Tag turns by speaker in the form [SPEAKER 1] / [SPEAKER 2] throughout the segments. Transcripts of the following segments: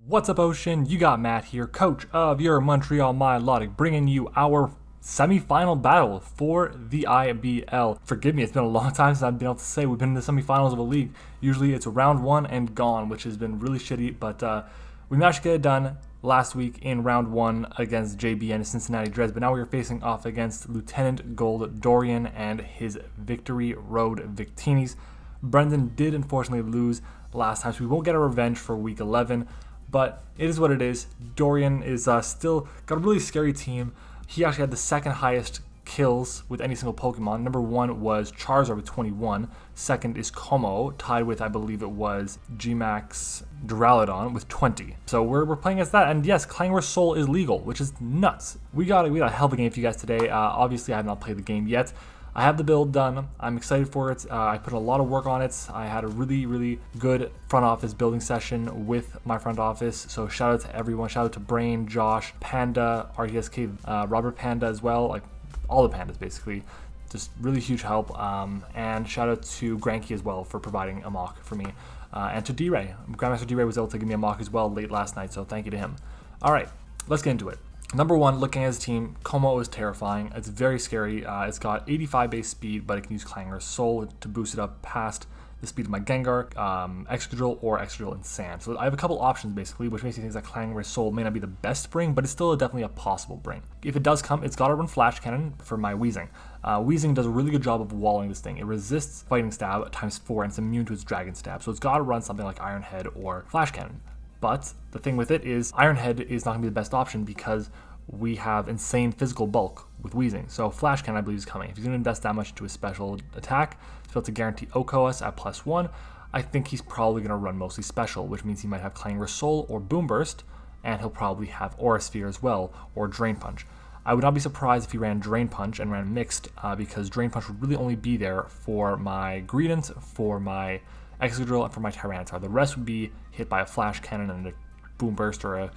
[SPEAKER 1] What's up, Ocean? You got Matt here, coach of your Montreal Milotics, bringing you our semi-final battle for the IBL. Forgive me, it's been a long time since I've been able to say we've been in the semi-finals of a league. Usually it's round one and gone, which has been really shitty, but we managed to get it done last week in round one against JB and Cincinnati Dreads, but now we are facing off against Lieutenant Gold Dorian and his Victory Road Victinis. Brendan did unfortunately lose last time, so we won't get a revenge for week 11. But it is what it is. Dorian is still got a really scary team. He actually had the second highest kills with any single Pokemon. Number one was Charizard with 21. Second is Kommo-O, tied with, I believe it was GMAX Duraludon with 20. So we're playing against that. And yes, Clangorous Soul is legal, which is nuts. We got a hell of a game for you guys today. Obviously, I have not played the game yet. I have the build done. I'm excited for it. I put a lot of work on it. I had a really good front office building session with my front office. So shout out to everyone. Shout out to Brain, Josh, Panda, RTSK, Robert Panda as well. Like all the pandas basically. Just really huge help. And shout out to Granky as well for providing a mock for me. And to D-Ray. Grandmaster D-Ray was able to give me a mock as well late last night. So thank you to him. All right, let's get into it. Number one, looking at his team, Kommo-O is terrifying. It's very scary. It's got 85 base speed, but it can use Clangorous Soul to boost it up past the speed of my Gengar, Excadrill, or Excadrill and Sand. So I have a couple options basically, which makes me think that Clangorous Soul may not be the best bring, but it's still definitely a possible bring. If it does come, it's got to run Flash Cannon for my Weezing. Weezing does a really good job of walling this thing. It resists Fighting Stab times 4 and it's immune to its Dragon Stab. So it's got to run something like Iron Head or Flash Cannon. But the thing with it is Iron Head is not going to be the best option because we have insane physical bulk with Weezing. So Flash Cannon, I believe, is coming. If he's going to invest that much into a special attack to be able to guarantee OHKO us at +1, I think he's probably going to run mostly special, which means he might have Clangorous Soul or Boom Burst, and he'll probably have Aura Sphere as well, or Drain Punch. I would not be surprised if he ran Drain Punch and ran Mixed, because Drain Punch would really only be there for my Greedent, for my Excadrill, and for my Tyranitar. The rest would be hit by a Flash Cannon and a Boom Burst or a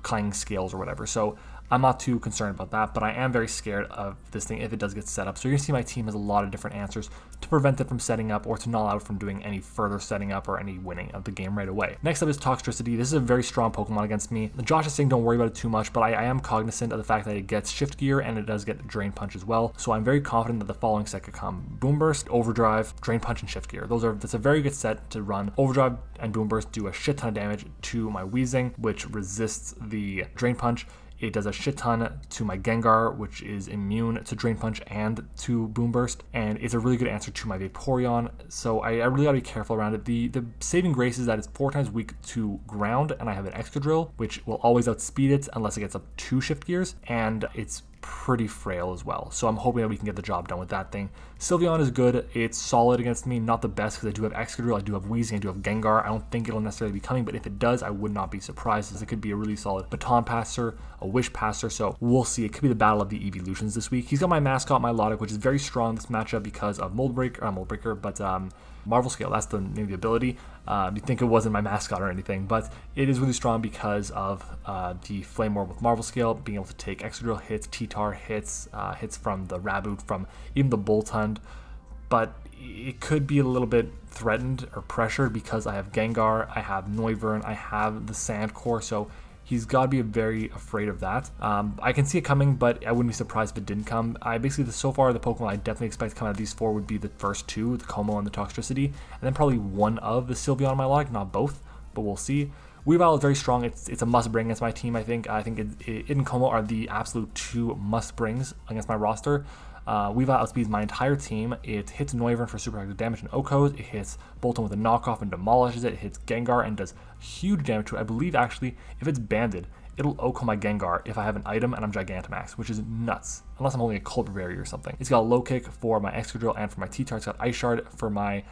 [SPEAKER 1] Clanging Scales or whatever. So I'm not too concerned about that, but I am very scared of this thing if it does get set up. So you're going to see my team has a lot of different answers to prevent it from setting up or to not allow it from doing any further setting up or any winning of the game right away. Next up is Toxtricity. This is a very strong Pokemon against me. Josh is saying don't worry about it too much, but I am cognizant of the fact that it gets Shift Gear and it does get Drain Punch as well. So I'm very confident that the following set could come: Boom Burst, Overdrive, Drain Punch, and Shift Gear. That's a very good set to run. Overdrive and Boom Burst do a shit ton of damage to my Weezing, which resists the Drain Punch. It does a shit ton to my Gengar, which is immune to Drain Punch and to Boom Burst, and it's a really good answer to my Vaporeon, so I really gotta be careful around it. The saving grace is that it's 4 times weak to ground, and I have an Excadrill, which will always outspeed it unless it gets up 2 Shift Gears, and it's pretty frail as well. So I'm hoping that we can get the job done with that thing. Sylveon is good. It's solid against me. Not the best because I do have Excadrill, I do have Weezing, I do have Gengar. I don't think it'll necessarily be coming, but if it does, I would not be surprised as it could be a really solid Baton Passer, a Wish Passer. So we'll see. It could be the battle of the evolutions this week. He's got my mascot, Milotic, which is very strong in this matchup because of Moldbreaker, but Marvel Scale, that's the name of the ability. You'd think it wasn't my mascot or anything, but it is really strong because of the Flame Orb with Marvel Scale, being able to take Excadrill hits, T-Tar hits, hits from the Raboot, from even the Boltund. But it could be a little bit threatened or pressured because I have Gengar, I have Noivern, I have the Sand Core, so he's got to be very afraid of that. I can see it coming, but I wouldn't be surprised if it didn't come. So far, the Pokemon I definitely expect to come out of these 4 would be the first 2, the Kommo and the Toxtricity, and then probably one of the Sylveon Milotic, not both, but we'll see. Weavile is very strong. It's a must-bring against my team, I think. I think it and Kommo are the absolute 2 must-brings against my roster. Weavile outspeeds my entire team. It hits Noivern for super effective damage and OHKOs. It hits Boltund with a knockoff and demolishes it. It hits Gengar and does huge damage to it. I believe, actually, if it's banded, it'll OHKO my Gengar if I have an item and I'm Gigantamax, which is nuts, unless I'm holding a Cold Berry or something. It's got a low kick for my Excadrill and for my T-Tar. It's got Ice Shard for my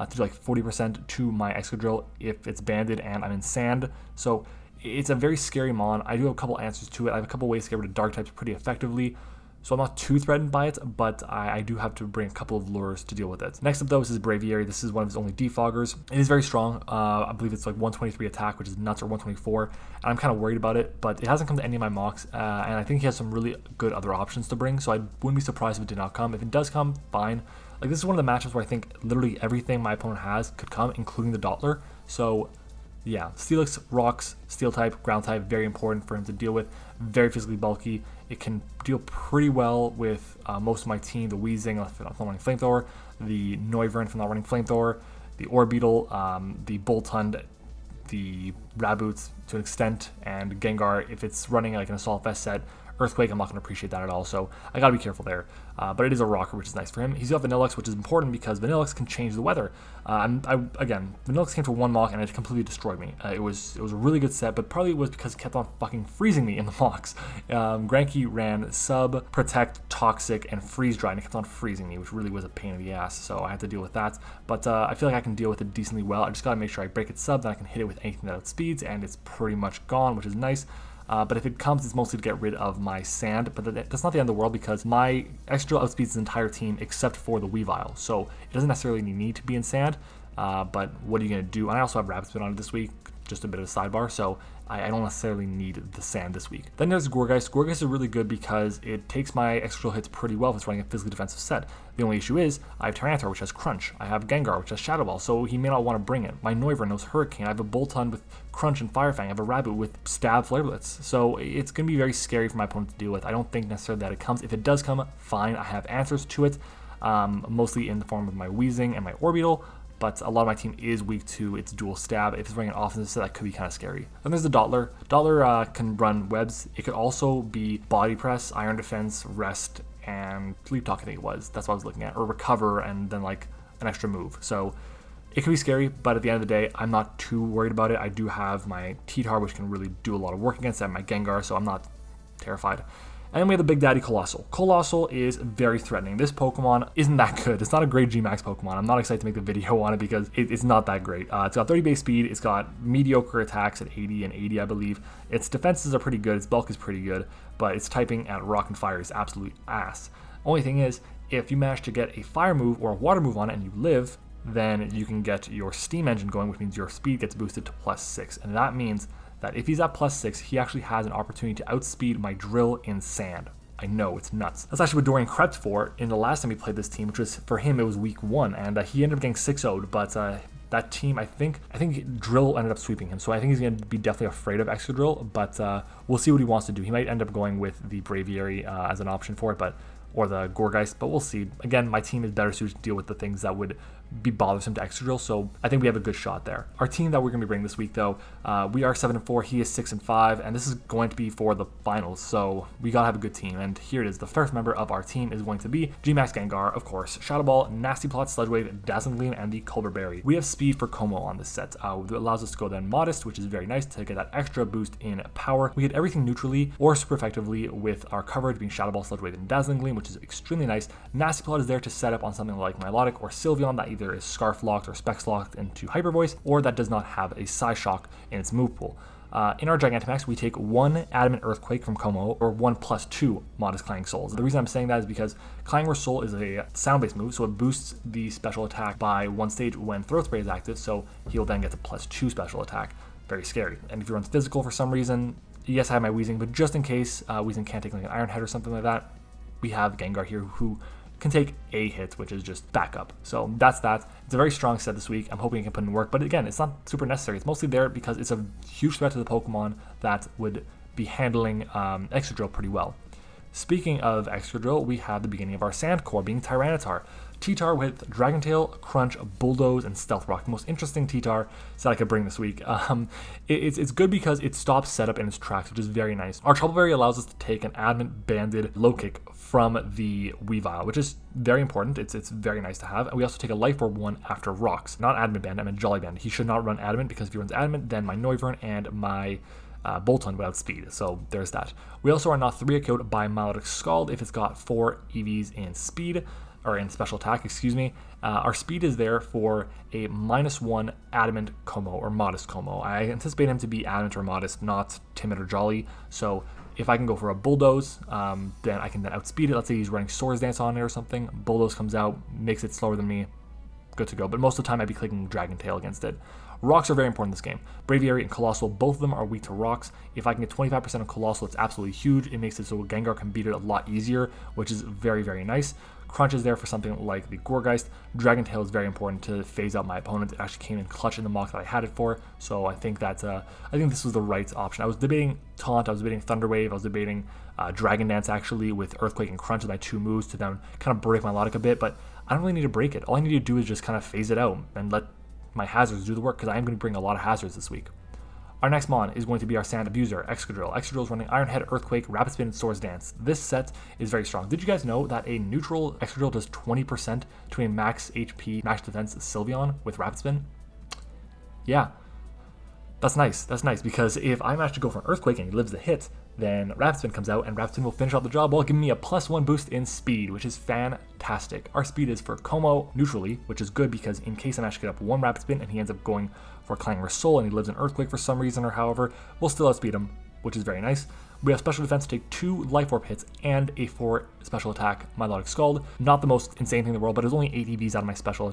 [SPEAKER 1] to do like 40% to my Excadrill if it's banded and I'm in Sand. So it's a very scary mon. I do have a couple answers to it. I have a couple ways to get rid of Dark types pretty effectively. So I'm not too threatened by it, but I do have to bring a couple of lures to deal with it. Next up though is his Braviary. This is one of his only defoggers. It is very strong. I believe it's like 123 attack, which is nuts, or 124. And I'm kind of worried about it, but it hasn't come to any of my mocks. And I think he has some really good other options to bring, so I wouldn't be surprised if it did not come. If it does come, fine. Like, this is one of the matchups where I think literally everything my opponent has could come, including the Dottler. So yeah, Steelix rocks, steel type, ground type, very important for him to deal with. Very physically bulky. It can deal pretty well with most of my team. The Weezing, if I'm not running Flamethrower, the Noivern, if I'm not running Flamethrower, the Orbeetle, the Boltund, the Raboots to an extent, and Gengar if it's running like an Assault Vest set. Earthquake, I'm not going to appreciate that at all, so I got to be careful there. But it is a rocker, which is nice for him. He's got Vanillux, which is important because Vanillux can change the weather. Again, Vanillux came to one mock and it completely destroyed me. It was a really good set, but probably it was because it kept on fucking freezing me in the mocks. Granky ran Sub, Protect, Toxic, and Freeze Dry, and it kept on freezing me, which really was a pain in the ass, so I had to deal with that. But I feel like I can deal with it decently well. I just got to make sure I break its Sub, then I can hit it with anything that outspeeds, and it's pretty much gone, which is nice. But if it comes, it's mostly to get rid of my sand. But that's not the end of the world because my Excadrill outspeeds the entire team except for the Weavile. So it doesn't necessarily need to be in sand. But what are you going to do? And I also have Rapid Spin on it this week, just a bit of a sidebar. So I don't necessarily need the sand this week. Then there's Gourgeist. Gourgeist is really good because it takes my Excadrill hits pretty well if it's running a physically defensive set. The only issue is I have Tyranitar, which has Crunch. I have Gengar, which has Shadow Ball, so he may not want to bring it. My Noivern knows Hurricane. I have a Boltund with Crunch and Fire Fang. I have a Rabbit with Stab, Flare Blitz. So it's going to be very scary for my opponent to deal with. I don't think necessarily that it comes. If it does come, fine. I have answers to it, mostly in the form of my Weezing and my Orbeetle. But a lot of my team is weak to its dual stab. If it's running an offensive set, that could be kind of scary. Then there's the Dottler. Dottler can run webs. It could also be body press, iron defense, rest, and sleep talk, I think it was. That's what I was looking at. Or recover and then like an extra move. So it could be scary, but at the end of the day, I'm not too worried about it. I do have my T-Tar, which can really do a lot of work against it. I have my Gengar, so I'm not terrified. And then we have the Big Daddy Coalossal. Coalossal is very threatening. This Pokemon isn't that good. It's not a great GMAX Pokemon. I'm not excited to make the video on it because it's not that great. It's got 30 base speed. It's got mediocre attacks at 80 and 80, I believe. Its defenses are pretty good. Its bulk is pretty good. But its typing at Rock and Fire is absolute ass. Only thing is, if you manage to get a Fire move or a Water move on it and you live, then you can get your Steam Engine going, which means your speed gets boosted to +6. And that means that if he's at +6, he actually has an opportunity to outspeed my Drill in sand. I know, it's nuts. That's actually what Dorian crept for in the last time he played this team, which was, for him, it was week 1, and he ended up getting 6-0'd, but that team, I think Drill ended up sweeping him, so I think he's going to be definitely afraid of Excadrill, but we'll see what he wants to do. He might end up going with the Braviary as an option for it, or the Gourgeist, but we'll see. Again, my team is better suited to deal with the things that would be bothersome to Excadrill, so I think we have a good shot there. Our team that we're going to be bringing this week, though, we are 7-4, he is 6-5, and this is going to be for the finals, so we gotta have a good team, and here it is. The first member of our team is going to be GMAX Gengar, of course, Shadow Ball, Nasty Plot, Sludge Wave, Dazzling Gleam, and the Culver Berry. We have speed for Kommo on this set. It allows us to go then Modest, which is very nice to get that extra boost in power. We get everything neutrally or super effectively with our coverage being Shadow Ball, Sludge Wave, and Dazzling Gleam, which is extremely nice. Nasty Plot is there to set up on something like Milotic or Sylveon that either is Scarf locked or Specs locked into Hyper Voice, or that does not have a Psyshock in its move pool. In our Gigantamax, we take 1 Adamant Earthquake from Kommo-O, or 1 +2 Modest Clanging Souls. The reason I'm saying that is because Clangorous Soul is a sound-based move, so it boosts the special attack by 1 stage when Throat Spray is active, so he'll then get the +2 special attack. Very scary. And if he runs physical for some reason, yes, I have my Weezing, but just in case Weezing can't take like an Iron Head or something like that, we have Gengar here who can take a hit, which is just backup. So that's that. It's a very strong set this week. I'm hoping it can put in work, but again, it's not super necessary. It's mostly there because it's a huge threat to the Pokemon that would be handling Excadrill pretty well. Speaking of Excadrill, we have the beginning of our Sand Core being Tyranitar. T-Tar with Dragon Tail, Crunch, Bulldoze, and Stealth Rock. The most interesting T-Tar set I could bring this week. It's good because it stops setup in its tracks, which is very nice. Our Trouble Berry allows us to take an Adamant Banded Low Kick from the Weavile, which is very important. It's very nice to have. And we also take a Life Orb 1 after Rocks. Not Adamant Band, I meant Jolly Band. He should not run Adamant because if he runs Adamant, then my Noivern and my Boltund without speed, so there's that. We also are not 3-echoed by Milotic Scald if it's got 4 EVs in speed, or in special attack, excuse me. Our speed is there for a -1 Adamant Kommo or Modest Kommo. I anticipate him to be Adamant or Modest, not Timid or Jolly, so if I can go for a Bulldoze, then I can then outspeed it. Let's say he's running Swords Dance on it or something. Bulldoze comes out, makes it slower than me, good to go. But most of the time I'd be clicking Dragon Tail against it. Rocks are very important in this game. Braviary and Colossal, both of them are weak to rocks. If I can get 25% of Colossal, it's absolutely huge. It makes it so Gengar can beat it a lot easier, which is very, very nice. Crunch is there for something like the Gourgeist. Dragon Tail is very important to phase out my opponent. It actually came in clutch in the mock that I had it for, so I think that I think this was the right option. I was debating Taunt, I was debating Thunder Wave, I was debating Dragon Dance actually with Earthquake and Crunch as my 2 moves to then kind of break my Milotic a bit, but I don't really need to break it. All I need to do is just kind of phase it out and let my hazards do the work, because I am going to bring a lot of hazards this week. Our next mon is going to be our Sand Abuser, Excadrill. Excadrill is running Iron Head, Earthquake, Rapid Spin, and Swords Dance. This set is very strong. Did you guys know that a neutral Excadrill does 20% to a max HP, max defense Sylveon with Rapid Spin? Yeah, that's nice. That's nice, because if I manage to go for an Earthquake and he lives the hit, then Rapid Spin comes out and Rapid Spin will finish out the job while giving me a +1 boost in speed, which is fantastic. Our speed is for Kommo neutrally, which is good because in case I manage to get up 1 Rapid Spin and he ends up going for Clangorous Soul and he lives in Earthquake for some reason or however, we'll still outspeed him, which is very nice. We have special defense to take 2 Life Orb hits and a 4 special attack Milotic Scald. Not the most insane thing in the world, but it was only 8 EVs out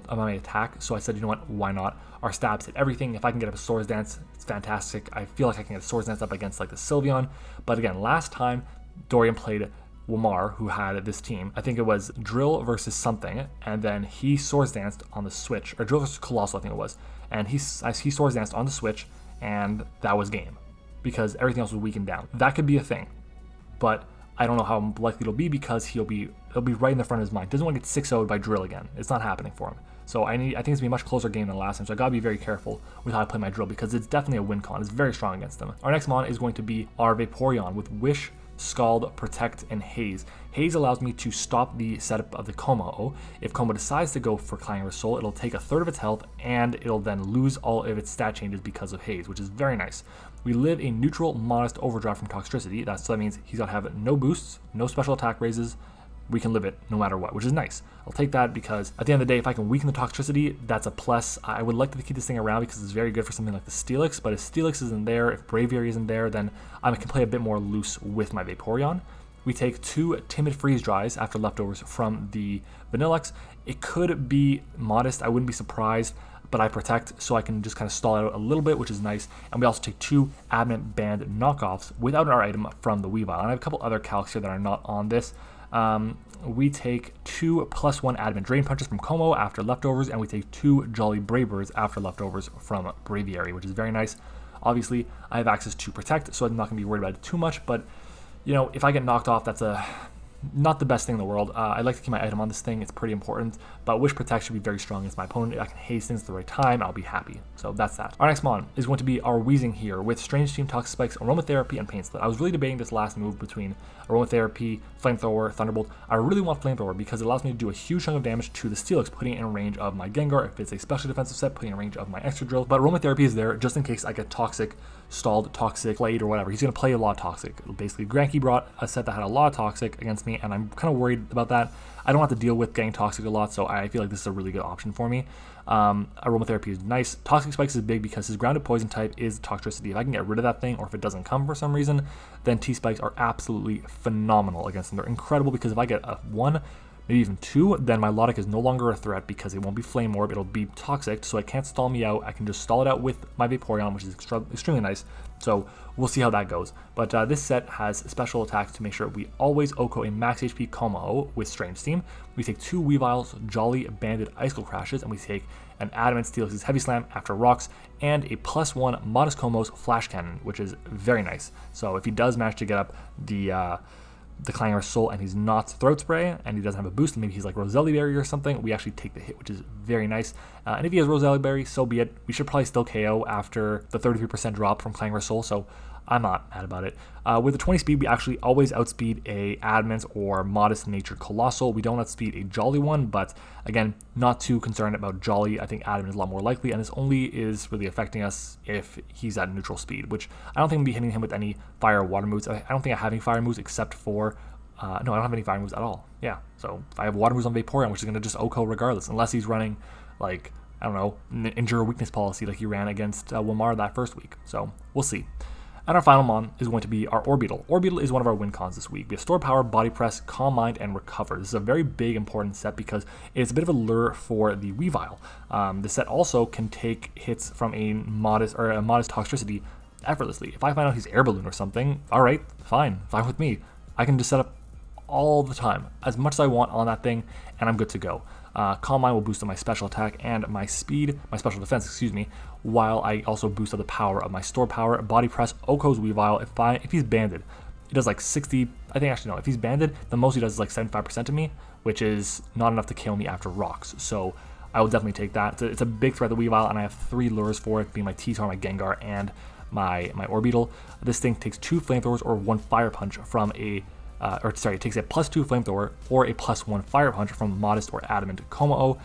[SPEAKER 1] of my attack, so I said, you know what, why not? Our stabs hit everything. If I can get up a Swords Dance, it's fantastic. I feel like I can get a Swords Dance up against like the Sylveon, but again, last time Dorian played Wamar, who had this team, I think it was Drill versus something, and then he Swords Danced on the Switch, or Drill versus Colossal I think it was, and he Swords Danced on the Switch, and that was game, because everything else was weakened down. That could be a thing, but I don't know how likely it'll be, because it'll be right in the front of his mind. Doesn't want to get 6-0'd by Drill again. It's not happening for him. So I think it's gonna be a much closer game than last time. So I gotta be very careful with how I play my Drill, because it's definitely a win con. It's very strong against them. Our next mon is going to be our Vaporeon with Wish, Scald, Protect, and Haze. Haze allows me to stop the setup of the Kommo-O. If Kommo decides to go for Clangorous Soul, it'll take 1/3 of its health, and it'll then lose all of its stat changes because of Haze, which is very nice. We live a neutral, modest overdrive from Toxtricity. So that means he's got to have no boosts, no special attack raises. We can live it no matter what, which is nice. I'll take that, because at the end of the day, if I can weaken the Toxtricity, that's a plus. I would like to keep this thing around because it's very good for something like the Steelix, but if Steelix isn't there, if Braviary isn't there, then I can play a bit more loose with my Vaporeon. We take 2 Timid Freeze Dries after leftovers from the Vanillix. It could be modest, I wouldn't be surprised, but I protect, so I can just kind of stall it out a little bit, which is nice. And we also take 2 Adamant Band knockoffs without our item from the Weavile. And I have a couple other calcs here that are not on this. We take 2 +1 Adamant Drain Punches from Kommo after leftovers, and we take 2 Jolly Bravebirds after leftovers from Braviary, which is very nice. Obviously, I have access to Protect, so I'm not going to be worried about it too much, but, you know, if I get knocked off, that's not the best thing in the world. I like to keep my item on this thing. It's pretty important, but Wish Protect should be very strong against my opponent. If I can haze things at the right time, I'll be happy. So that's that. Our next mon is going to be our Weezing here with Strange Team, Toxic Spikes, Aromatherapy, and Pain Split. I was really debating this last move between Aromatherapy, Flamethrower, Thunderbolt. I really want Flamethrower because it allows me to do a huge chunk of damage to the Steelix, putting it in range of my Gengar. If it's a special defensive set, putting it in range of my Excadrill. But Aromatherapy is there just in case I get Toxic, Stalled, Toxic, Played, or whatever. He's going to play a lot of Toxic. Basically, Granky brought a set that had a lot of Toxic against me, and I'm kind of worried about that. I don't have to deal with getting Toxic a lot, so I feel like this is a really good option for me. Aromatherapy is nice. Toxic Spikes is big because his grounded poison type is Toxtricity. If I can get rid of that thing, or if it doesn't come for some reason, then T-Spikes are absolutely phenomenal against them. They're incredible because if I get a 1, maybe even 2, then my Milotic is no longer a threat because it won't be Flame Orb, it'll be Toxic, so it can't stall me out. I can just stall it out with my Vaporeon, which is extremely nice. So we'll see how that goes. But this set has special attacks to make sure we always OHKO a max HP Kommo-O with Strange Steam. We take 2 Weavile's Jolly Banded Icicle Crashes, and we take an Adamant Steelix's Heavy Slam after rocks, and a +1 Modest Kommo's Flash Cannon, which is very nice. So if he does manage to get up the Clangorous Soul and he's not Throat Spray and he doesn't have a boost, and maybe he's like Roselli Berry or something, we actually take the hit, which is very nice. And if he has Roselli Berry, so be it. We should probably still KO after the 33% drop from Clangorous Soul, so I'm not mad about it. With the 20 speed, we actually always outspeed a Adamant or Modest Natured Colossal. We don't outspeed a Jolly one, but again, not too concerned about Jolly. I think Adamant is a lot more likely, and this only is really affecting us if he's at neutral speed, which I don't think we'll be hitting him with any fire or water moves. I don't think I have any fire moves except for, no, I don't have any fire moves at all. Yeah, so I have water moves on Vaporeon, which is going to just OHKO regardless, unless he's running, like, I don't know, Injure Weakness policy like he ran against Wamar that first week. So we'll see. And our final mon is going to be our Orbital. Orbital is one of our win cons this week. We have Store Power, Body Press, Calm Mind, and Recover. This is a very big, important set because it's a bit of a lure for the Weavile. The set also can take hits from a modest Toxtricity effortlessly. If I find out he's Air Balloon or something, all right, fine with me. I can just set up all the time, as much as I want on that thing, and I'm good to go. Calm Mind will boost up my special attack and my speed, my special defense, excuse me, while I also boost up the power of my Store Power, Body Press, Oko's Weavile. If he's banded, it does like 60, I think actually no, if he's banded, the most he does is like 75% to me, which is not enough to kill me after rocks, so I will definitely take that. It's a big threat, the Weavile, and I have 3 lures for it, being my T-Tar, my Gengar, and my Orbital. This thing takes 2 flamethrowers or 1 fire punch from a it takes a +2 flamethrower or a +1 fire punch from Modest or Adamant Kommo-O.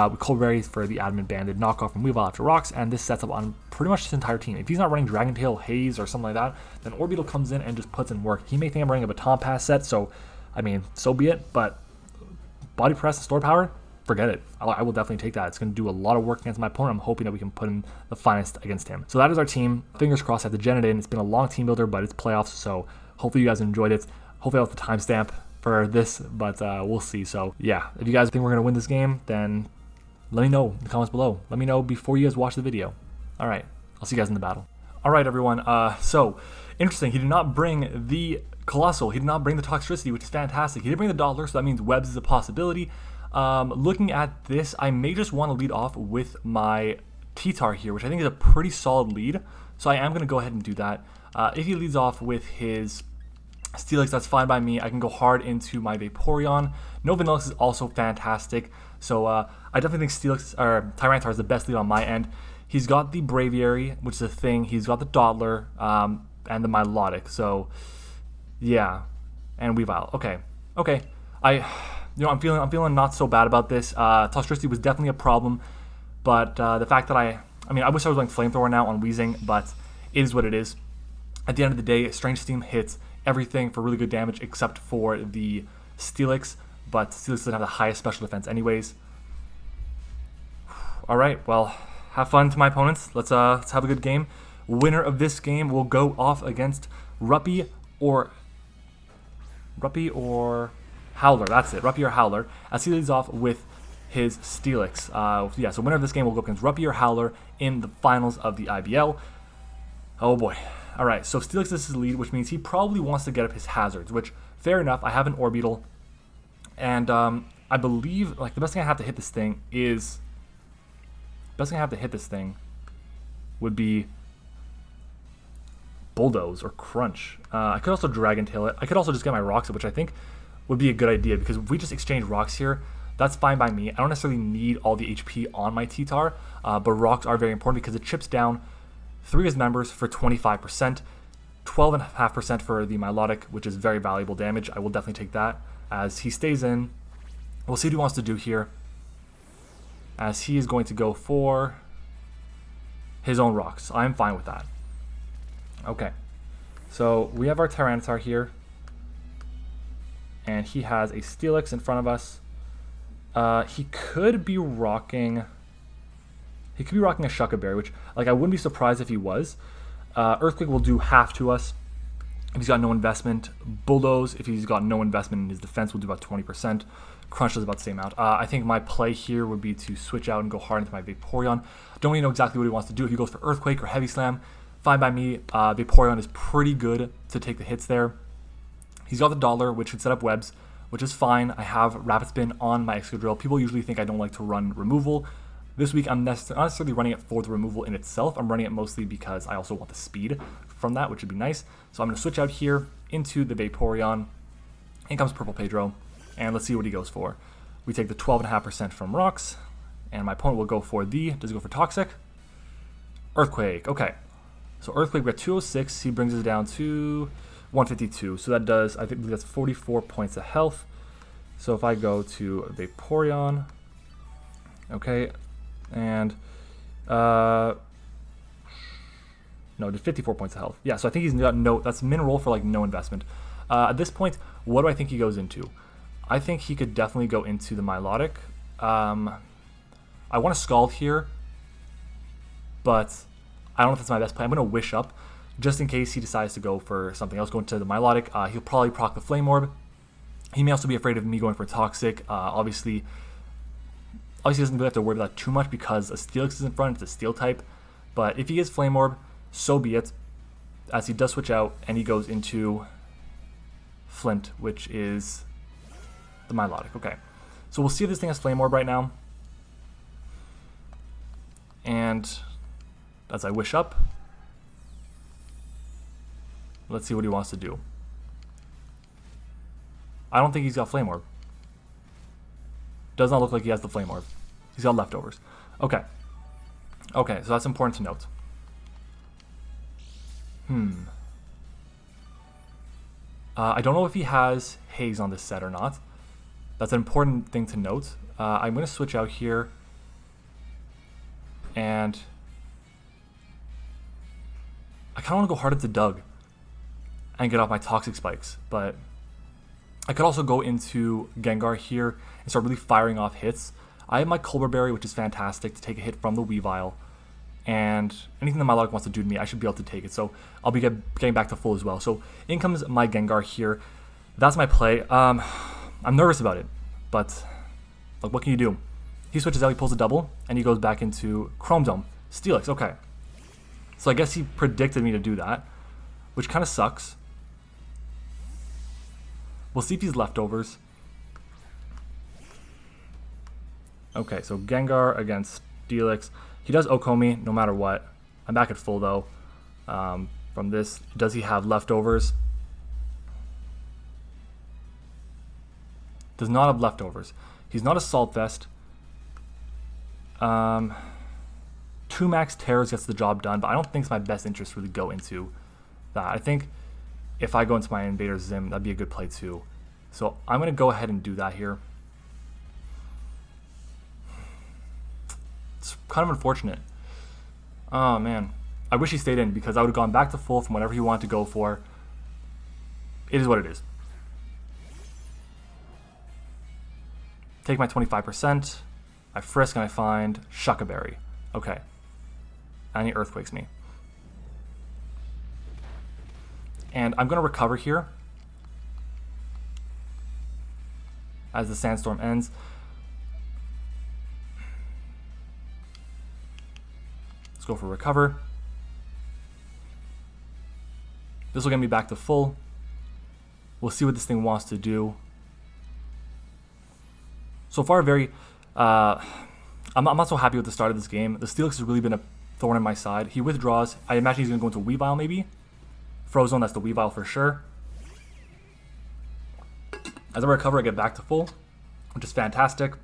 [SPEAKER 1] With Cold Berries for the Adamant banded knockoff from Weavile after rocks, and this sets up on pretty much this entire team. If he's not running Dragon Tail, Haze, or something like that, then Orbital comes in and just puts in work. He may think I'm running a Baton Pass set, so I mean, so be it, but Body Press and Store Power, forget it. I will definitely take that. It's going to do a lot of work against my opponent. I'm hoping that we can put in the finest against him. So that is our team. Fingers crossed I have to gen it in. It's been a long team builder, but it's playoffs, so hopefully you guys enjoyed it. Hopefully I'll have the timestamp for this, but we'll see. So yeah, if you guys think we're going to win this game, then let me know in the comments below. Let me know before you guys watch the video. All right, I'll see you guys in the battle. All right, everyone. So interesting. He did not bring the Colossal. He did not bring the Toxtricity, which is fantastic. He did bring the Dollar, so that means Webs is a possibility. Looking at this, I may just want to lead off with my T-Tar here, which I think is a pretty solid lead. So I am going to go ahead and do that. If he leads off with his Steelix, that's fine by me. I can go hard into my Vaporeon. No Vanillix is also fantastic. So I definitely think Steelix or Tyranitar is the best lead on my end. He's got the Braviary, which is a thing. He's got the Dottler and the Milotic. So yeah, and Weavile. Okay. I'm feeling not so bad about this. Toxtricity was definitely a problem, but the fact that I wish I was going Flamethrower now on Weezing, but it is what it is. At the end of the day, Strange Steam hits everything for really good damage except for the Steelix, but Steelix doesn't have the highest special defense anyways. All right, well, have fun to my opponents. Let's have a good game. Winner of this game will go off against Ruppy or Howler. That's it, Ruppy or Howler, as he leads off with his Steelix. Yeah, so winner of this game will go against Ruppy or Howler in the finals of the IBL. Oh boy. All right, so Steelix is his lead, which means he probably wants to get up his hazards, which, fair enough. I have an Orbital, and I believe like the best thing I have to hit this thing would be Bulldoze or Crunch. I could also Dragon Tail it. I could also just get my Rocks up, which I think would be a good idea, because if we just exchange Rocks here, that's fine by me. I don't necessarily need all the HP on my T-Tar, but Rocks are very important because it chips down 3 of his members for 25%, 12.5% for the Milotic, which is very valuable damage. I will definitely take that as he stays in. We'll see what he wants to do here, as he is going to go for his own Rocks. I'm fine with that. Okay, so we have our Tyranitar here, and he has a Steelix in front of us. He could be rocking a Shucka Berry, which, like, I wouldn't be surprised if he was. Earthquake will do half to us if he's got no investment. Bulldoze, if he's got no investment in his defense, will do about 20%. Crunch does about the same amount. I think my play here would be to switch out and go hard into my Vaporeon. Don't really know exactly what he wants to do. If he goes for Earthquake or Heavy Slam, fine by me. Vaporeon is pretty good to take the hits there. He's got the Dollar, which should set up webs, which is fine. I have Rapid Spin on my Excadrill. People usually think I don't like to run removal. This week, I'm not necessarily running it for the removal in itself. I'm running it mostly because I also want the speed from that, which would be nice. So I'm going to switch out here into the Vaporeon. In comes Purple Pedro, and let's see what he goes for. We take the 12.5% from Rocks, and my opponent will go for does he go for Toxic? Earthquake, okay. So Earthquake, we're at 206. He brings us down to 152. So that does, I think that's 44 points of health. So if I go to Vaporeon, okay, and no, did 54 points of health. Yeah, so I think he's got that's min roll for like no investment. At this point, what do I think he goes into? I think he could definitely go into the Milotic. I want to Scald here, but I don't know if it's my best play. I'm going to Wish up just in case he decides to go for something else, go into the Milotic. He'll probably proc the Flame Orb. He may also be afraid of me going for Toxic. Obviously he doesn't really have to worry about that too much because a Steelix is in front. It's a Steel type. But if he gets Flame Orb, so be it. As he does switch out and he goes into Flint, which is the Milotic. Okay. So we'll see if this thing has Flame Orb right now. And as I wish up, let's see what he wants to do. I don't think he's got Flame Orb. Does not look like he has the Flame Orb. He's got leftovers. Okay. Okay, so that's important to note. I don't know if he has Haze on this set or not. That's an important thing to note. I'm going to switch out here. And I kind of want to go hard into Doug and get off my Toxic Spikes. But I could also go into Gengar here and start really firing off hits. I have my Colbur Berry, which is fantastic to take a hit from the Weavile. And anything that Milotic wants to do to me, I should be able to take it. So I'll be getting back to full as well. So in comes my Gengar here. That's my play. I'm nervous about it, but like, what can you do? He switches out, he pulls a double, and he goes back into Chrome Dome. Steelix, okay. So I guess he predicted me to do that, which kind of sucks. We'll see if he's leftovers. Okay, so Gengar against Steelix. He does Okomi no matter what. I'm back at full though. From this, does he have leftovers? Does not have leftovers. He's not a Salt Vest. 2 max Terrors gets the job done, but I don't think it's my best interest to really go into that. I think if I go into my Invader Zim, that'd be a good play too. So I'm going to go ahead and do that here. It's kind of unfortunate. Oh man, I wish he stayed in because I would have gone back to full from whatever he wanted to go for. It is what it is. Take my 25%. I frisk and I find Shucka Berry. Okay. And he Earthquakes me. And I'm going to recover here as the Sandstorm ends. Let's go for recover. This will get me back to full. We'll see what this thing wants to do. So far, I'm not so happy with the start of this game. The Steelix has really been a thorn in my side. He withdraws. I imagine he's going to go into Weavile maybe. Frozone, that's the Weavile for sure. As I recover, I get back to full, which is fantastic.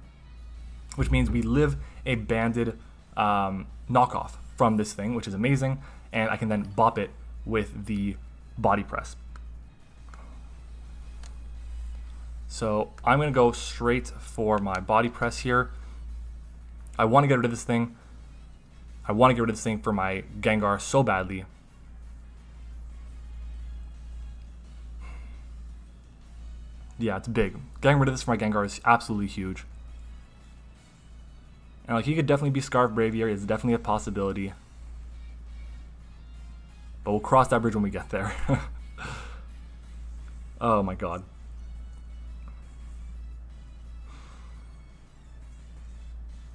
[SPEAKER 1] Which means we live a banded knockoff from this thing, which is amazing. And I can then bop it with the Body Press. So I'm going to go straight for my Body Press here. I want to get rid of this thing. I want to get rid of this thing for my Gengar so badly. Yeah, it's big. Getting rid of this for my Gengar is absolutely huge. And like, he could definitely be Scarf Braviary. It's definitely a possibility. But we'll cross that bridge when we get there. Oh my god.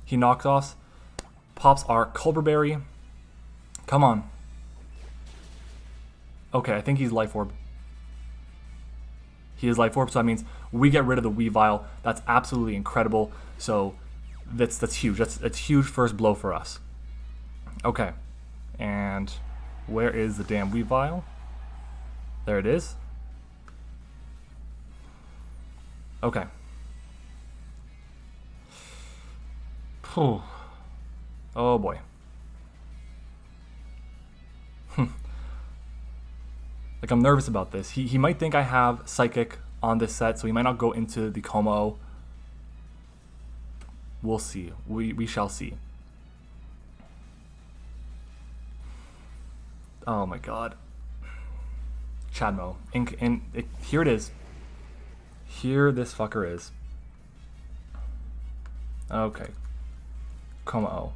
[SPEAKER 1] He knocks off. Pops our Colbur Berry. Come on. Okay, I think he's Life Orb. He is Life Orb, so that means we get rid of the Weavile. That's absolutely incredible. So that's huge. That's huge first blow for us. Okay. And where is the damn Weavile? There it is. Okay. Whew. Oh boy. Like, I'm nervous about this. He might think I have Psychic on this set, so he might not go into the Kommo-O. We'll see. We shall see. Oh my god. Chadmo. Here it is. Here this fucker is. Okay. Kommo-O.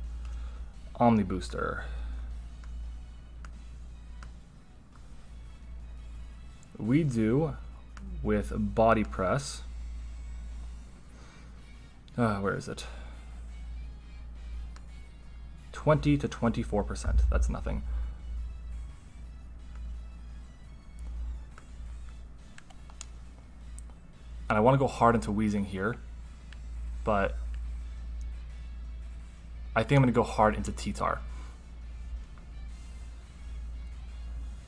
[SPEAKER 1] Omni Booster. we do with body press. Where is it? 20 to 24%. That's nothing. And I want to go hard into wheezing here, but I think I'm going to go hard into T-tar.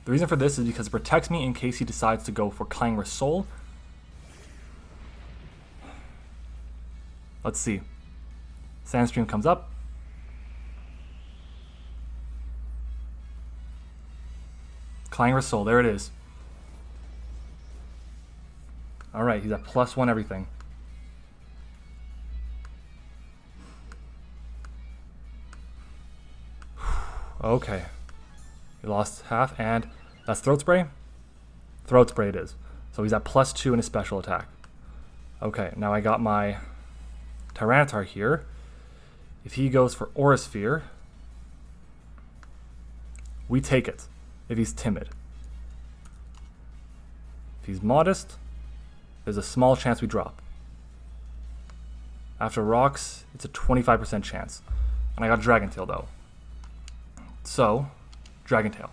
[SPEAKER 1] The reason for this is because it protects me in case he decides to go for Clangorous Soul. Let's see. Sandstream comes up. Clangorous Soul, there it is. Alright, he's at +1 everything. Okay. He lost half, and that's Throat Spray? Throat Spray it is. So he's at +2 in his special attack. Okay, now I got my Tyranitar here. If he goes for Aura Sphere, we take it. If he's timid. If he's modest, there's a small chance we drop. After rocks, it's a 25% chance. And I got Dragon Tail though. So, Dragon Tail.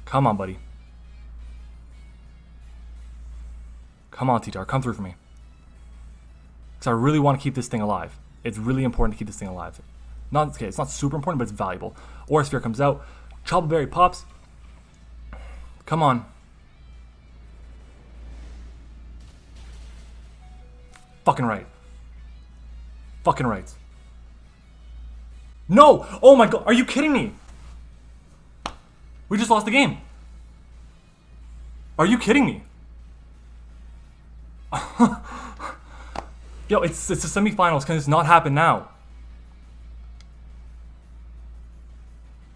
[SPEAKER 1] Come on, buddy. Come on, T-Tar, come through for me. Because I really want to keep this thing alive. It's really important to keep this thing alive. Okay, it's not super important, but it's valuable. Aura Sphere comes out. Chople Berry pops. Come on. Fucking right. Fucking right. No! Oh my god, are you kidding me? We just lost the game. Are you kidding me? Yo, it's the semifinals. Can this not happen now?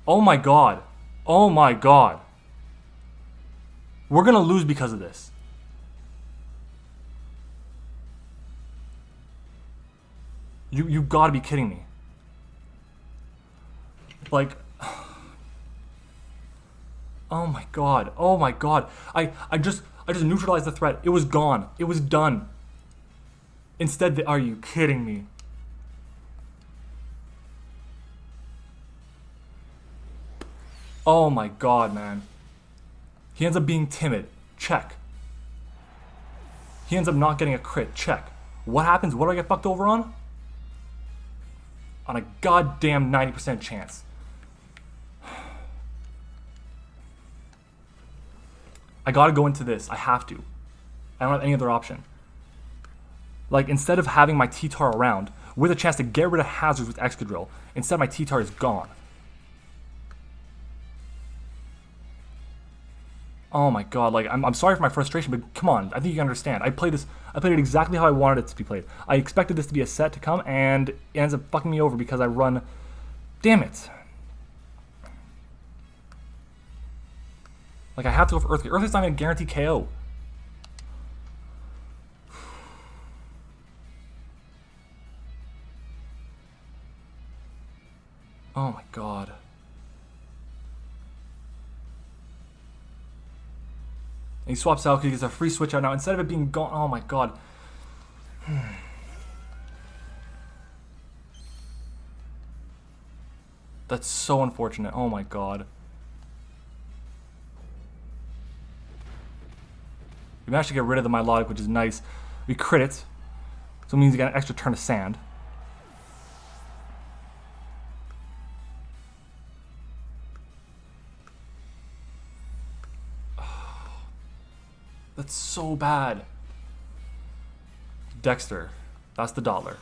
[SPEAKER 1] Oh my god. Oh my god. We're gonna lose because of this. You gotta be kidding me. Like, oh my god. Oh my god. I just neutralized the threat. It was gone. It was done. Instead, are you kidding me? Oh my god, man. He ends up being timid. Check. He ends up not getting a crit. Check. What happens? What do I get fucked over on? On a goddamn 90% chance. I gotta go into this. I have to. I don't have any other option. Like, instead of having my T-Tar around with a chance to get rid of hazards with Excadrill, instead my T-Tar is gone. Oh my god, like, I'm sorry for my frustration, but come on, I think you can understand. I played it exactly how I wanted it to be played. I expected this to be a set to come, and it ends up fucking me over because I run... Damn it. Like, I have to go for Earthquake. Earthquake's not gonna guarantee KO. Oh my god. And he swaps out because he gets a free switch out now. Instead of it being gone, oh my god. That's so unfortunate. Oh my god. We managed to get rid of the Milotic, which is nice. We crit it. So it means you got an extra turn of sand. That's so bad. Dexter. That's the dollar.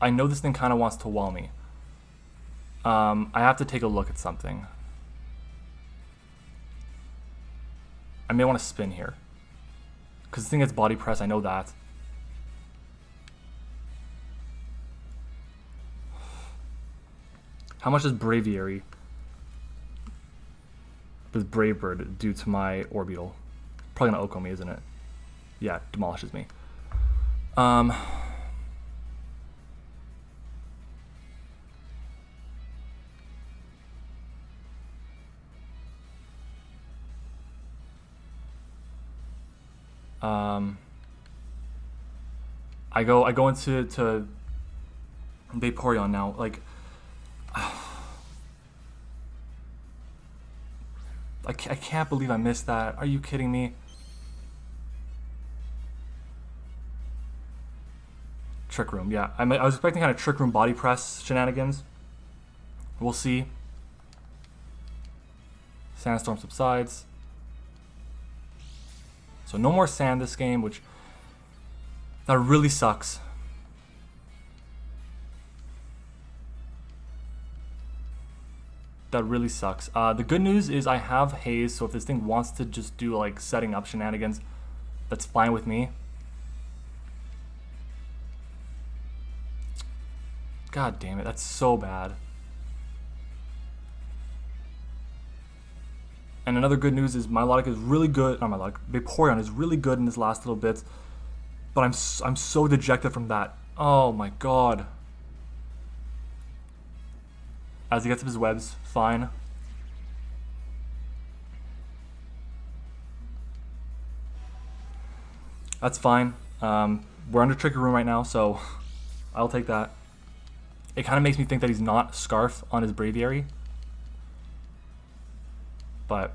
[SPEAKER 1] I know this thing kind of wants to wall me. I have to take a look at something. I may want to spin here. Because the thing gets body press, I know that. How much does Braviary with Brave Bird do to my Orbeetle? Probably gonna Oko me, isn't it? Yeah, demolishes me. I go into Vaporeon now. Like, I can't believe I missed that. Are you kidding me? Trick Room, yeah. I was expecting kind of Trick Room body press shenanigans. We'll see. Sandstorm subsides. So no more sand this game, which that really sucks. That really sucks. The good news is I have Haze, so if this thing wants to just do like setting up shenanigans, that's fine with me. God damn it, that's so bad. And another good news is Milotic is really good. Not Milotic, Vaporeon is really good in this last little bit. But I'm so dejected from that. Oh my god. As he gets up his webs, fine. That's fine. We're under Tricky Room right now, so I'll take that. It kind of makes me think that he's not Scarf on his Braviary. But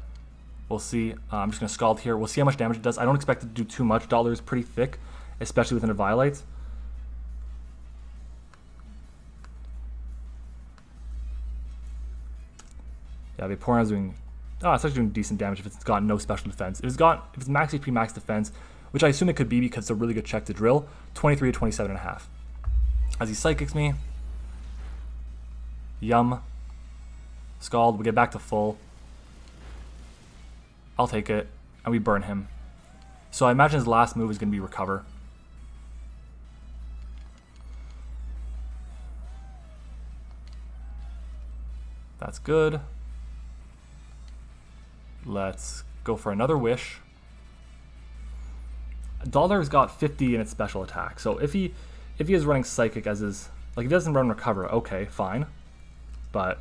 [SPEAKER 1] we'll see. I'm just going to Scald here. We'll see how much damage it does. I don't expect it to do too much. Dollar is pretty thick, especially within a Violite. Yeah, Vaporeon's doing... Oh, it's actually doing decent damage if it's got no special defense. If it's max HP, max defense, which I assume it could be because it's a really good check to drill, 23 to 27.5. As he Psychics me. Yum. Scald, we get back to full. I'll take it, and we burn him. So I imagine his last move is going to be Recover. That's good. Let's go for another Wish. Dollar's got 50 in its special attack, so if he is running Psychic as his... Like, if he doesn't run Recover, okay, fine. But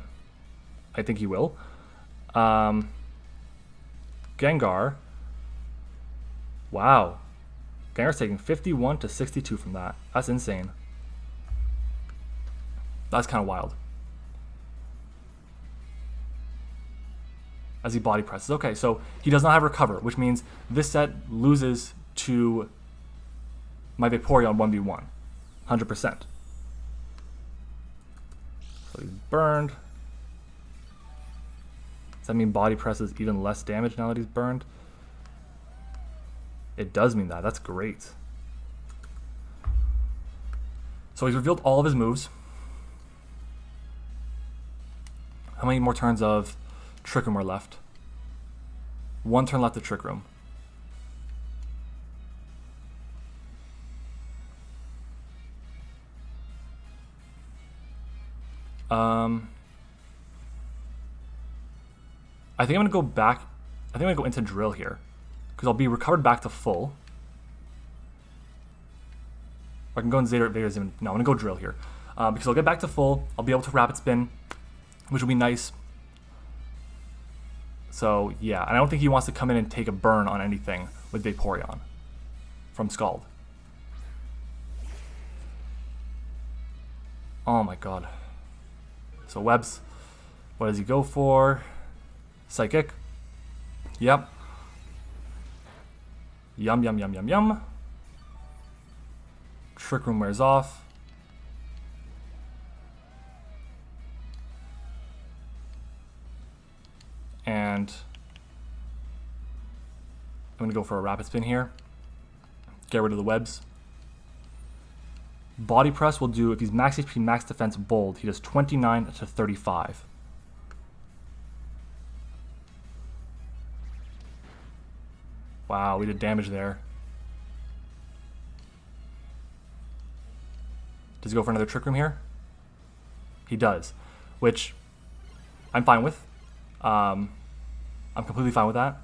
[SPEAKER 1] I think he will. Gengar. Wow. Gengar's taking 51 to 62 from that. That's insane. That's kind of wild. As he body presses. Okay, so he does not have Recover, which means this set loses to my Vaporeon 1v1. 100%. So he's burned. Does that mean body presses even less damage now that he's burned? It does mean that. That's great. So he's revealed all of his moves. How many more turns of Trick Room are left? One turn left of Trick Room. I think I'm gonna go back. I think I'm gonna go into Drill here, because I'll be recovered back to full. Or I can go in Vader's. No, I'm gonna go Drill here, because I'll get back to full. I'll be able to Rapid Spin, which will be nice. So yeah, and I don't think he wants to come in and take a burn on anything with Vaporeon from Scald. Oh my god. So Webs, what does he go for? Psychic. Yep. Yum, yum, yum, yum, yum. Trick Room wears off. And I'm going to go for a Rapid Spin here. Get rid of the Webs. Body Press will do, if he's max HP, max defense, bold, he does 29 to 35. Wow, we did damage there. Does he go for another Trick Room here? He does, which I'm fine with. I'm completely fine with that.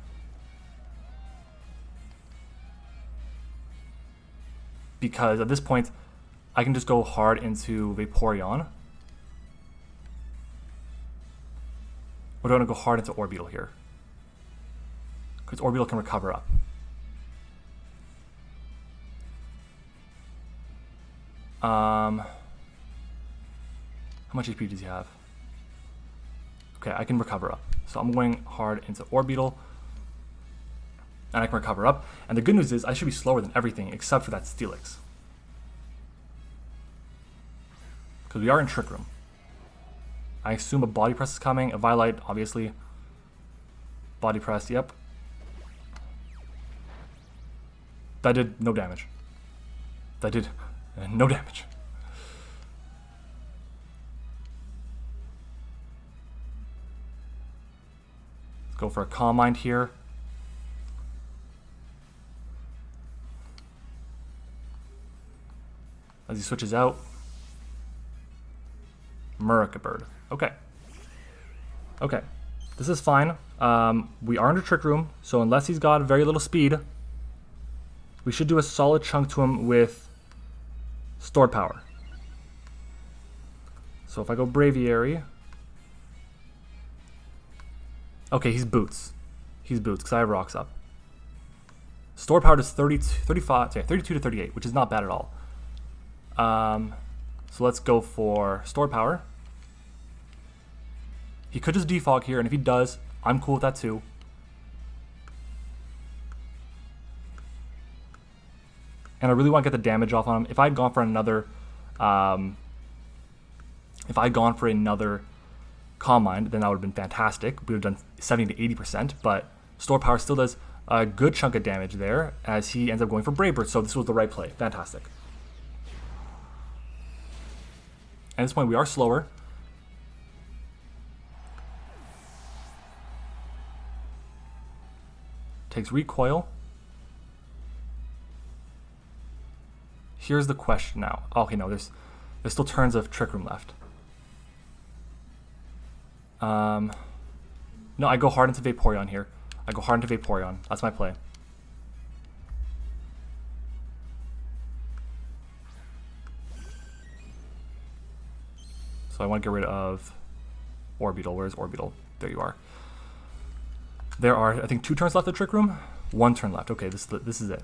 [SPEAKER 1] Because at this point, I can just go hard into Vaporeon. Or do I want to go hard into Orbeetle here? Because Orbeetle can recover up. How much HP does he have? Okay, I can recover up. So I'm going hard into Orbeetle. And I can recover up. And the good news is I should be slower than everything except for that Steelix. Because we are in Trick Room. I assume a Body Press is coming. A Violite, obviously. Body Press, yep. That did no damage. That did no damage. Let's go for a Calm Mind here. As he switches out. Murricabird. Okay. Okay. This is fine. We are under Trick Room, so unless he's got very little speed, we should do a solid chunk to him with Stored Power. So if I go Braviary... Okay, he's Boots. He's Boots, because I have Rocks up. Stored Power does 32 to 38, which is not bad at all. So let's go for Stored Power. He could just defog here, and if he does, I'm cool with that too. And I really want to get the damage off on him. If I had gone for another, Calm Mind, then that would have been fantastic. We would have done 70 to 80%, but Store Power still does a good chunk of damage there, as he ends up going for Brave Bird. So this was the right play. Fantastic. At this point, we are slower. Takes Recoil. Here's the question now. Okay, no, there's still turns of Trick Room left. No, I go hard into Vaporeon here. I go hard into Vaporeon. That's my play. So I want to get rid of Orbeetle. Where's Orbeetle? There you are. There are, I think, 2 turns left of Trick Room. 1 turn left. Okay, this is it.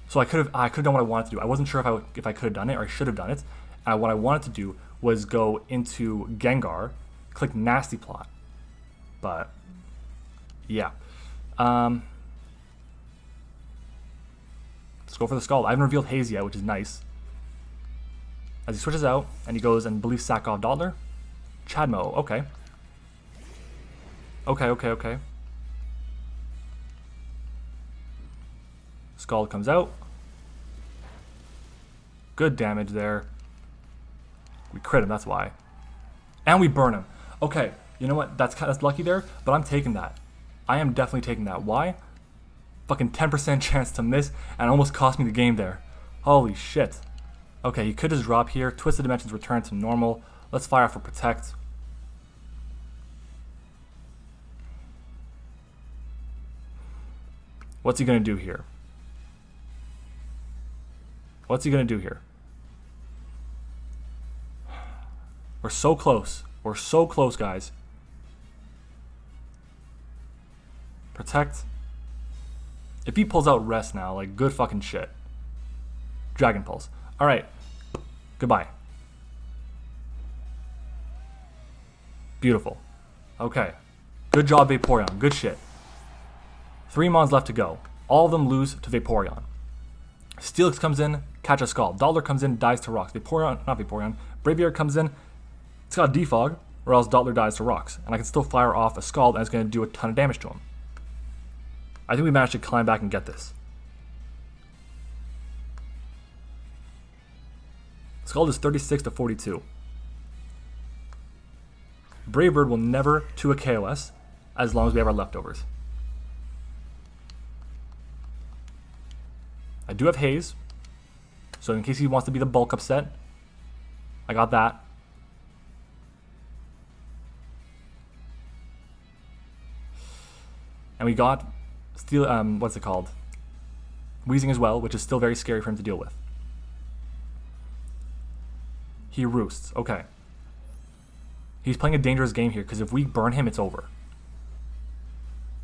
[SPEAKER 1] So I could have done what I wanted to do. I wasn't sure if I could have done it or I should have done it. What I wanted to do was go into Gengar, click Nasty Plot. But yeah. Let's go for the Scald. I haven't revealed Haze yet, which is nice. As he switches out and he goes and believes sack off Dottler. Chadmo, okay. Okay. Scald comes out. Good damage there. We crit him, that's why. And we burn him. Okay, you know what? That's lucky there, but I'm taking that. I am definitely taking that. Why? Fucking 10% chance to miss and almost cost me the game there. Holy shit. Okay, he could just drop here. Twisted Dimensions return to normal. Let's fire off for Protect. What's he gonna do here? What's he gonna do here? We're so close. We're so close, guys. Protect. If he pulls out Rest now, like, good fucking shit. Dragon Pulse. Alright. Goodbye. Beautiful. Okay. Good job, Vaporeon. Good shit. 3 Mons left to go. All of them lose to Vaporeon. Steelix comes in, catch a Scald. Dottler comes in, dies to Rocks. Braviary comes in, it's got a Defog, or else Dottler dies to Rocks. And I can still fire off a Scald, and it's going to do a ton of damage to him. I think we managed to climb back and get this. Scald is 36 to 42. Brave Bird will never 2 a KOS as long as we have our leftovers. I do have Haze, so in case he wants to be the bulk upset, I got that. And we got what's it called? Wheezing as well, which is still very scary for him to deal with. He roosts. Okay. He's playing a dangerous game here, because if we burn him, it's over.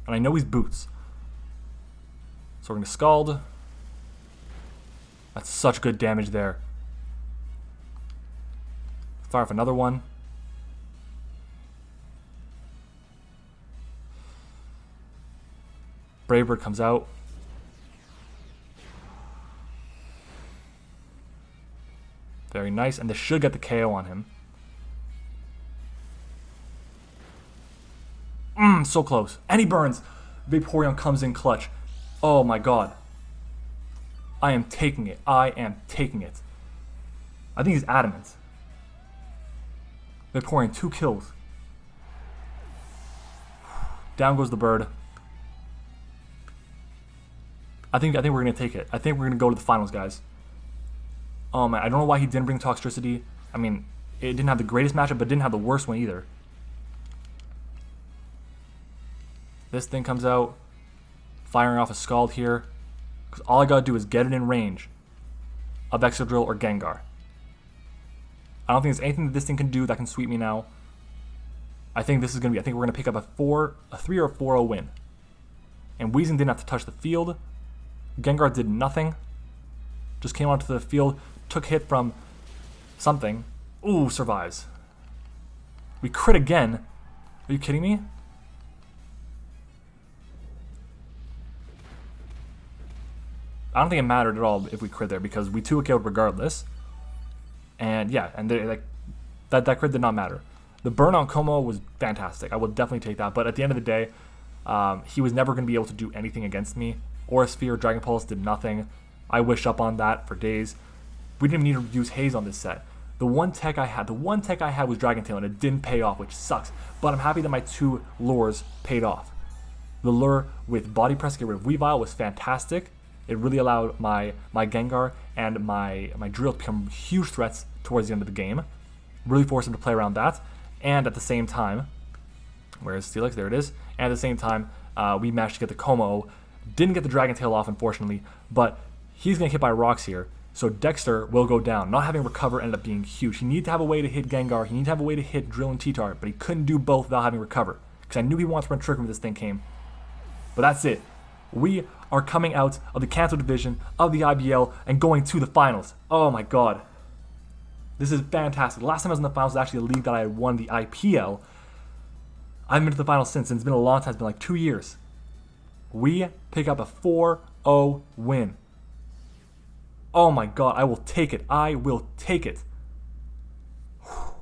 [SPEAKER 1] And I know he's Boots. So we're going to Scald. That's such good damage there. Fire off another one. Bravebird comes out. Very nice, and this should get the KO on him. So close. And he burns. Vaporeon comes in clutch. Oh my god. I am taking it. I am taking it. I think he's adamant. Vaporeon, 2 kills. Down goes the bird. I think we're gonna take it. I think we're gonna go to the finals, guys. Oh man, I don't know why he didn't bring Toxtricity. I mean, it didn't have the greatest matchup, but it didn't have the worst one either. This thing comes out, firing off a Scald here, because all I gotta do is get it in range of Excadrill or Gengar. I don't think there's anything that this thing can do that can sweep me now. I think this is gonna be. I think we're gonna pick up a 3 or a 4-0 win. And Weezing didn't have to touch the field. Gengar did nothing. Just came onto the field, took hit from something. Ooh, survives. We crit again. Are you kidding me? I don't think it mattered at all if we crit there because we 2-KO'd regardless. And yeah, and like that crit did not matter. The burn on Kommo-O was fantastic. I would definitely take that. But at the end of the day, he was never going to be able to do anything against me. Aura Sphere, Dragon Pulse did nothing. I wished up on that for days. We didn't even need to use Haze on this set. The one tech I had was Dragon Tail, and it didn't pay off, which sucks. But I'm happy that my 2 lures paid off. The lure with Body Press to get rid of Weavile was fantastic. It really allowed my Gengar and my Drill to become huge threats towards the end of the game. Really forced him to play around that. And at the same time, where's Steelix? There it is. And at the same time, we managed to get the Kommo-O. Didn't get the Dragon Tail off, unfortunately, but he's going to get hit by rocks here. So Dexter will go down. Not having Recover ended up being huge. He needed to have a way to hit Gengar. He needed to have a way to hit Drill and T-Tar, but he couldn't do both without having Recover. Because I knew he wanted to run Trick when this thing came. But that's it. We are coming out of the Kanto division of the IBL and going to the finals. Oh my god. This is fantastic. The last time I was in the finals was actually a league that I had won, the IPL. I haven't been to the finals since, and it's been a long time. It's been like 2 years. We pick up a 4-0 win. Oh my god, I will take it. I will take it. Whew.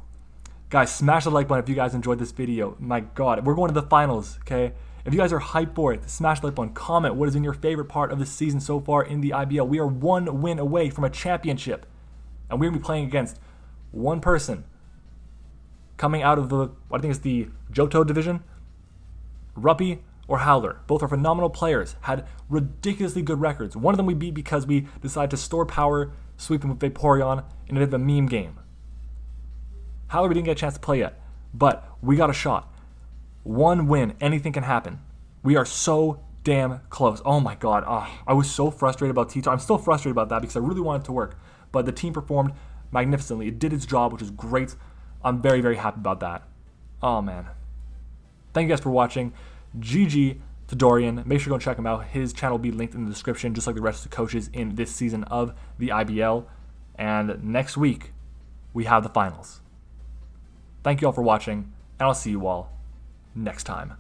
[SPEAKER 1] Guys, smash the like button if you guys enjoyed this video. My god, we're going to the finals, okay? If you guys are hyped for it, smash the like button. Comment what has been your favorite part of this season so far in the IBL. We are 1 win away from a championship. And we're going to be playing against one person coming out of the, what I think is the Johto division. Ruppy or Howler. Both are phenomenal players. Had ridiculously good records. One of them we beat because we decided to store power, sweep him with Vaporeon in a bit of a meme game. Howler we didn't get a chance to play yet, but we got a shot. 1 win, anything can happen. We are so damn close. Oh my god, I was so frustrated about T-Tar. I'm still frustrated about that because I really wanted it to work, but the team performed magnificently. It did its job, which is great. I'm very, very happy about that. Oh man. Thank you guys for watching. GG to Dorian. Make sure you go check him out. His channel will be linked in the description, just like the rest of the coaches in this season of the IBL. And next week, we have the finals. Thank you all for watching, and I'll see you all next time.